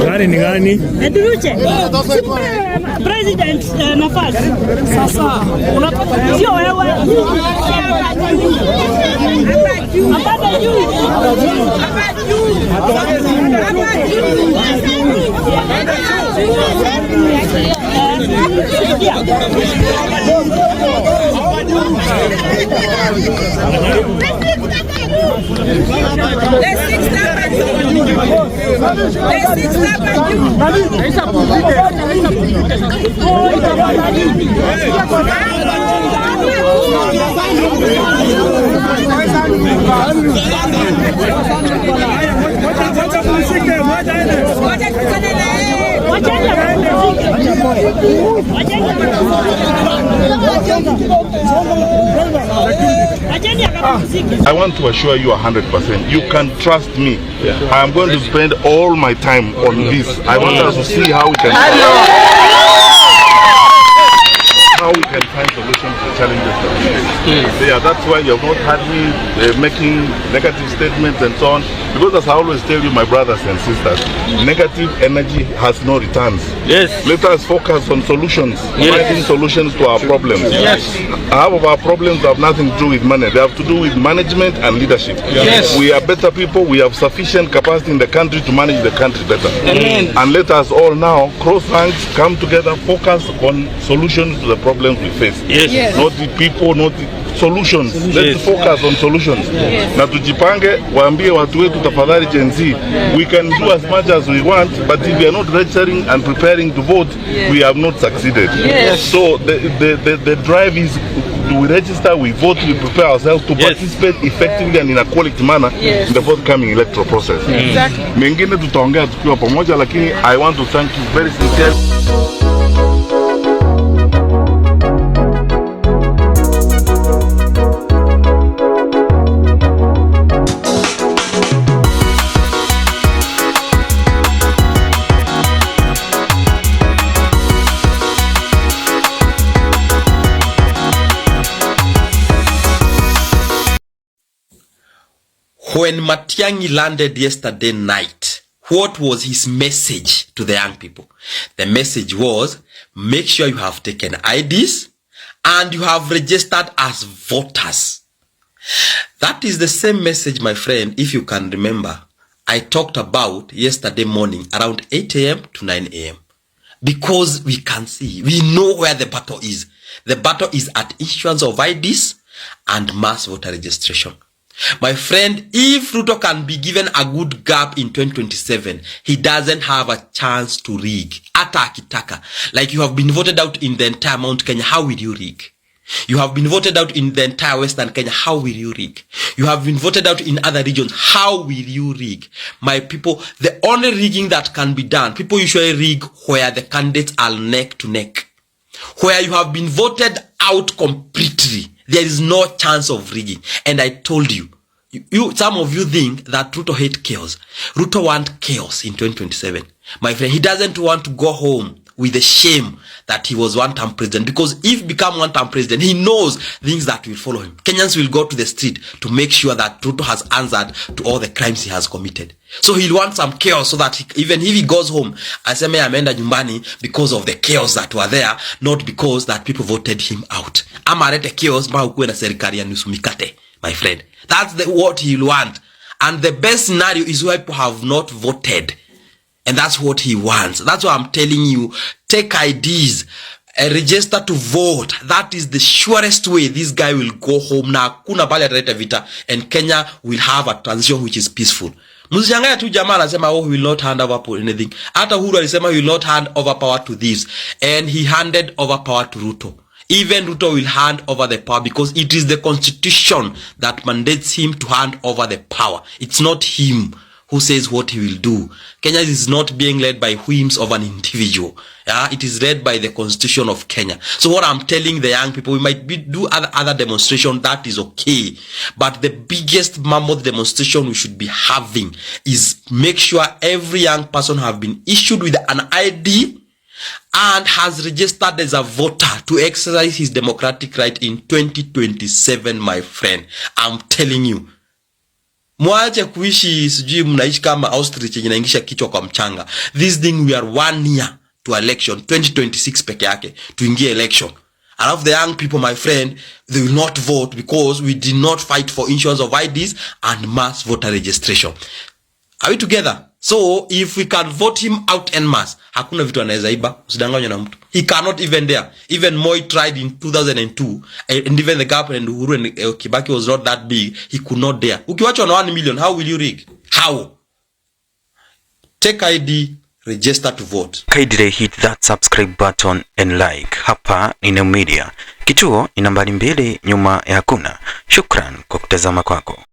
Gani ni gani? Nduruche. President nafasi. Sasa unapata sio wewe. Hapa juu. I want to assure you 100%. You can trust me. I am going to spend all my time on this. I want us to see how we can find solutions to challenges that we face. Yeah, that's why you have not had me making negative statements and so on. Because as I always tell you, my brothers and sisters, negative energy has no returns. Yes. Let us focus on solutions, finding solutions to our problems. Yes. Half of our problems have nothing to do with money. They have to do with management and leadership. Yes. We are better people. We have sufficient capacity in the country to manage the country better. And let us all now cross ranks, come together, focus on solutions to the problems we face. Yes. Not the people, not the solutions. Let's focus on solutions. Na tujipange, waambie watu wetu tafadhali Gen Z, we can do as much as we want, but if we are not registering and preparing to vote, we have not succeeded. So the drive is, we register, we vote, we prepare ourselves to participate effectively and in a quality manner in the forthcoming electoral process. Mengine tutaongea tukiwa pamoja, lakini I want to thank you very sincerely. When Matiangi landed yesterday night, what was his message to the young people? The message was, make sure you have taken IDs and you have registered as voters. That is the same message, my friend, if you can remember, I talked about yesterday morning around 8 a.m. to 9 a.m. Because we can see, we know where the battle is. The battle is at issuance of IDs and mass voter registration. My friend, if Ruto can be given a good gap in 2027, he doesn't have a chance to rig. Ata akitaka. Like you have been voted out in the entire Mount Kenya, how will you rig? You have been voted out in the entire Western Kenya, how will you rig? You have been voted out in other regions, how will you rig? My people, the only rigging that can be done, people usually rig where the candidates are neck to neck. Where you have been voted out completely, there is no chance of rigging. And I told you, some of you think that Ruto hate chaos. Ruto want chaos in 2027. My friend, he doesn't want to go home with the shame that he was one-term president. Because if he become one-term president, he knows things that will follow him. Kenyans will go to the street to make sure that Ruto has answered to all the crimes he has committed. So he'll want some chaos so that even if he goes home, aseme ameenda nyumbani because of the chaos that were there, not because that people voted him out. Amarete chaos ma ukuwe na serikali ya nusu mikate, my friend. That's what he'll want. And the best scenario is where people have not voted. And that's what he wants. That's why I'm telling you, take IDs, register to vote. That is the surest way this guy will go home. Na kuna bali ataleta vita, and Kenya will have a transition which is peaceful. Msishangae tu jamaa anasema he will not hand over anything. Hata Uhuru alisema he will not hand over power to this, and he handed over power to Ruto. Even Ruto will hand over the power because it is the constitution that mandates him to hand over the power. It's not him who says what he will do. Kenya is not being led by whims of an individual. It is led by the constitution of Kenya. So what I'm telling the young people, we might do other demonstration, that is okay. But the biggest mammoth demonstration we should be having is make sure every young person have been issued with an ID and has registered as a voter to exercise his democratic right in 2027, my friend. I'm telling you. Mwache kuishi sijui mnaishi kama ostrich yenye inaingisha kichwa kwa mchanga. This thing, we are 1 year to election, 2026 peke yake, tuingie election. And of the young people, my friend, they will not vote because we did not fight for issuance of IDs and mass voter registration. Are we together? So, if we can vote him out en masse, hakuna vitu anaweza iba, usidanganywe na mtu. He cannot even dare. Even Moi tried in 2002, and even the government Uhuru and Kibaki was not that big, he could not dare. Ukiwachwa na 1 million, how will you rig? How? Take ID, register to vote. Kindly hit that subscribe button and like. Hapa ni New Media. Kituo ni nambari 2 nyuma ya hakuna. Shukran kwa kutazama kwako.